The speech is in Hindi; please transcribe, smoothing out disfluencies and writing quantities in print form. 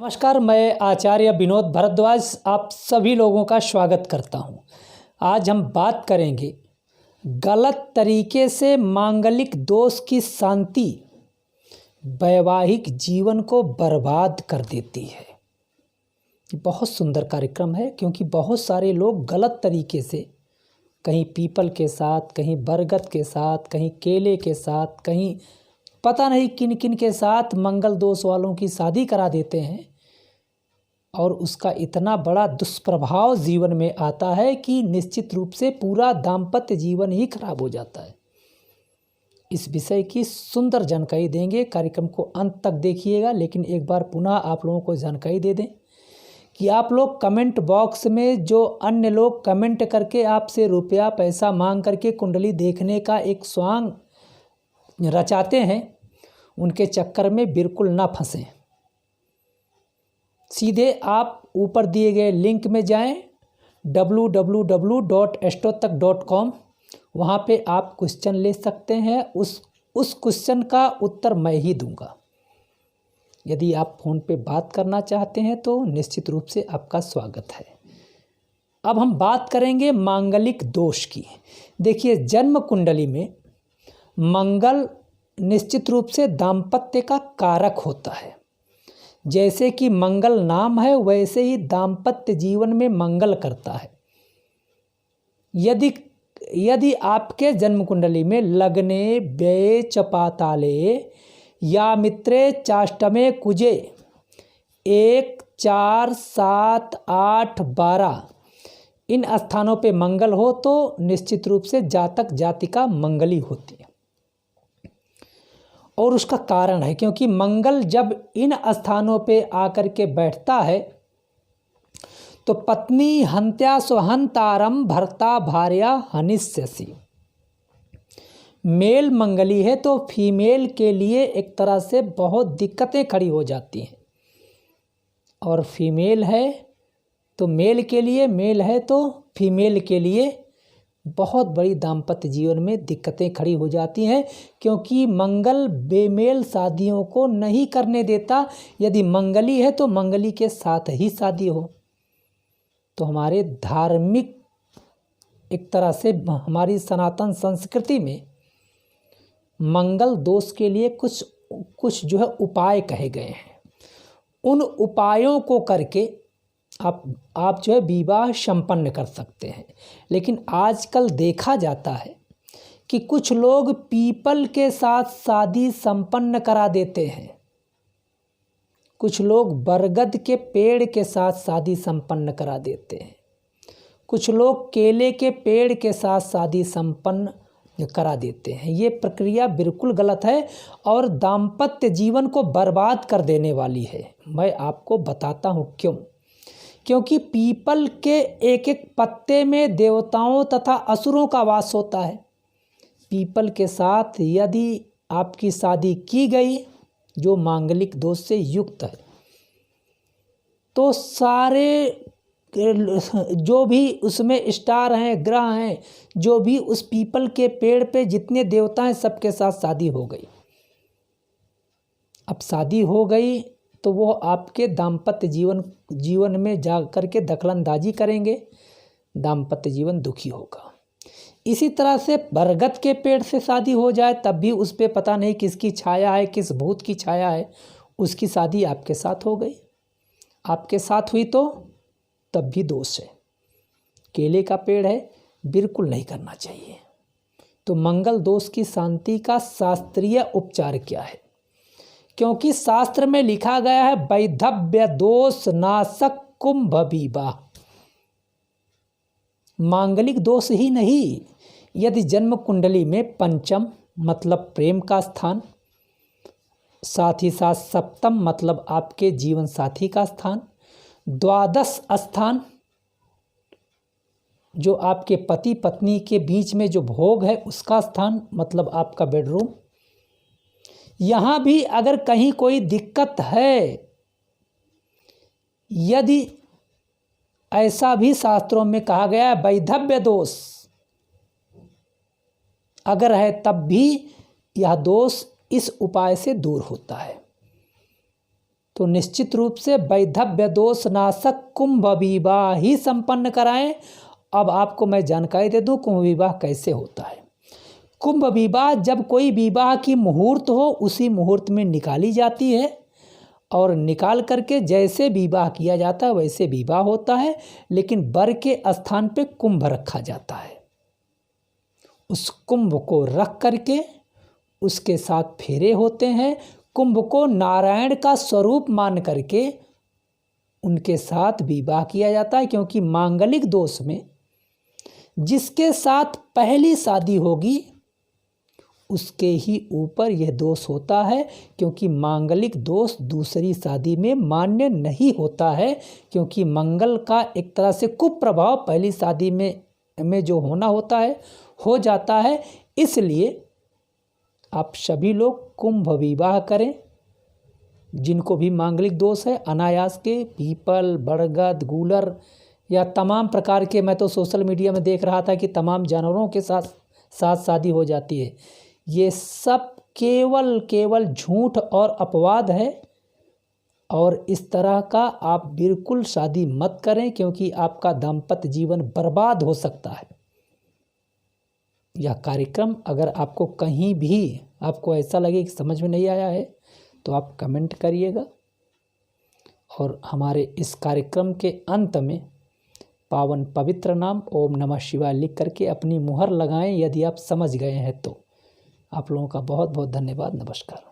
नमस्कार, मैं आचार्य विनोद भारद्वाज आप सभी लोगों का स्वागत करता हूं। आज हम बात करेंगे गलत तरीके से मांगलिक दोष की शांति वैवाहिक जीवन को बर्बाद कर देती है। ये बहुत सुंदर कार्यक्रम है क्योंकि बहुत सारे लोग गलत तरीके से कहीं पीपल के साथ, कहीं बरगद के साथ, कहीं केले के साथ, कहीं पता नहीं किन किन के साथ मंगल दोष वालों की शादी करा देते हैं और उसका इतना बड़ा दुष्प्रभाव जीवन में आता है कि निश्चित रूप से पूरा दाम्पत्य जीवन ही खराब हो जाता है। इस विषय की सुंदर जानकारी देंगे, कार्यक्रम को अंत तक देखिएगा। लेकिन एक बार पुनः आप लोगों को जानकारी दे दें कि आप लोग कमेंट बॉक्स में जो अन्य लोग कमेंट करके आपसे रुपया पैसा मांग करके कुंडली देखने का एक स्वांग रचाते हैं, उनके चक्कर में बिल्कुल ना फंसें। सीधे आप ऊपर दिए गए लिंक में जाएं www.astrotak.com। वहाँ पे आप क्वेश्चन ले सकते हैं। उस क्वेश्चन का उत्तर मैं ही दूंगा। यदि आप फ़ोन पे बात करना चाहते हैं तो निश्चित रूप से आपका स्वागत है। अब हम बात करेंगे मांगलिक दोष की। देखिए, जन्म कुंडली में मंगल निश्चित रूप से दाम्पत्य का कारक होता है। जैसे कि मंगल नाम है, वैसे ही दाम्पत्य जीवन में मंगल करता है। यदि आपके जन्म कुंडली में लग्ने व्यय चपाताले या मित्रे चाष्टमे कुजे 1, 4, 7, 8, 12 इन स्थानों पे मंगल हो तो निश्चित रूप से जातक जातिका मंगली होती है। और उसका कारण है क्योंकि मंगल जब इन स्थानों पे आकर के बैठता है तो पत्नी हंत्या स्वहंतारम भर्ता भार्या हनिष्यसि। मेल मंगली है तो फीमेल के लिए एक तरह से बहुत दिक्कतें खड़ी हो जाती हैं, और फीमेल है तो मेल के लिए, मेल है तो फीमेल के लिए बहुत बड़ी दाम्पत्य जीवन में दिक्कतें खड़ी हो जाती हैं, क्योंकि मंगल बेमेल शादियों को नहीं करने देता। यदि मंगली है तो मंगली के साथ ही शादी हो। तो हमारे धार्मिक एक तरह से हमारी सनातन संस्कृति में मंगल दोष के लिए कुछ जो है उपाय कहे गए हैं। उन उपायों को करके आप जो है विवाह संपन्न कर सकते हैं। लेकिन आजकल देखा जाता है कि कुछ लोग पीपल के साथ शादी संपन्न करा देते हैं, कुछ लोग बरगद के पेड़ के साथ शादी संपन्न करा देते हैं, कुछ लोग केले के पेड़ के साथ शादी संपन्न करा देते हैं। ये प्रक्रिया बिल्कुल गलत है और दाम्पत्य जीवन को बर्बाद कर देने वाली है। मैं आपको बताता हूँ क्यों। क्योंकि पीपल के एक एक पत्ते में देवताओं तथा असुरों का वास होता है। पीपल के साथ यदि आपकी शादी की गई जो मांगलिक दोष से युक्त है, तो सारे जो भी उसमें स्टार हैं, ग्रह हैं, जो भी उस पीपल के पेड़ पे जितने देवता हैं, सबके साथ शादी हो गई। अब शादी हो गई तो वो आपके दाम्पत्य जीवन में जा कर के दखलंदाजी करेंगे, दाम्पत्य जीवन दुखी होगा। इसी तरह से बरगद के पेड़ से शादी हो जाए तब भी उस पर पता नहीं किसकी छाया है, किस भूत की छाया है, उसकी शादी आपके साथ हो गई। आपके साथ हुई तो तब भी दोष है। केले का पेड़ है, बिल्कुल नहीं करना चाहिए। तो मंगल दोष की शांति का शास्त्रीय उपचार क्या है? क्योंकि शास्त्र में लिखा गया है वैधव्य दोष नाशक कुंभ विवाह। मांगलिक दोष ही नहीं, यदि जन्म कुंडली में पंचम मतलब प्रेम का स्थान, साथ ही साथ सप्तम मतलब आपके जीवन साथी का स्थान, द्वादश स्थान जो आपके पति पत्नी के बीच में जो भोग है उसका स्थान मतलब आपका बेडरूम, यहाँ भी अगर कहीं कोई दिक्कत है, यदि ऐसा भी शास्त्रों में कहा गया है वैधव्य दोष अगर है, तब भी यह दोष इस उपाय से दूर होता है। तो निश्चित रूप से वैधव्य दोष नाशक कुंभ विवाह ही संपन्न कराएं। अब आपको मैं जानकारी दे दूं कुंभ विवाह कैसे होता है। कुंभ विवाह जब कोई विवाह की मुहूर्त हो उसी मुहूर्त में निकाली जाती है और निकाल करके जैसे विवाह किया जाता है वैसे विवाह होता है, लेकिन वर के स्थान पे कुंभ रखा जाता है। उस कुंभ को रख करके उसके साथ फेरे होते हैं। कुंभ को नारायण का स्वरूप मान करके उनके साथ विवाह किया जाता है, क्योंकि मांगलिक दोष में जिसके साथ पहली शादी होगी उसके ही ऊपर यह दोष होता है, क्योंकि मांगलिक दोष दूसरी शादी में मान्य नहीं होता है, क्योंकि मंगल का एक तरह से कुप्रभाव पहली शादी में जो होना होता है हो जाता है। इसलिए आप सभी लोग कुंभ विवाह करें। जिनको भी मांगलिक दोष है अनायास के पीपल, बरगद, गूलर या तमाम प्रकार के, मैं तो सोशल मीडिया में देख रहा था कि तमाम जानवरों के साथ शादी हो जाती है। ये सब केवल झूठ और अपवाद है और इस तरह का आप बिल्कुल शादी मत करें, क्योंकि आपका दाम्पत्य जीवन बर्बाद हो सकता है। यह कार्यक्रम अगर आपको कहीं भी आपको ऐसा लगे कि समझ में नहीं आया है तो आप कमेंट करिएगा। और हमारे इस कार्यक्रम के अंत में पावन पवित्र नाम ओम नमः शिवाय लिख करके अपनी मुहर लगाएं, यदि आप समझ गए हैं तो। आप लोगों का बहुत बहुत धन्यवाद। नमस्कार।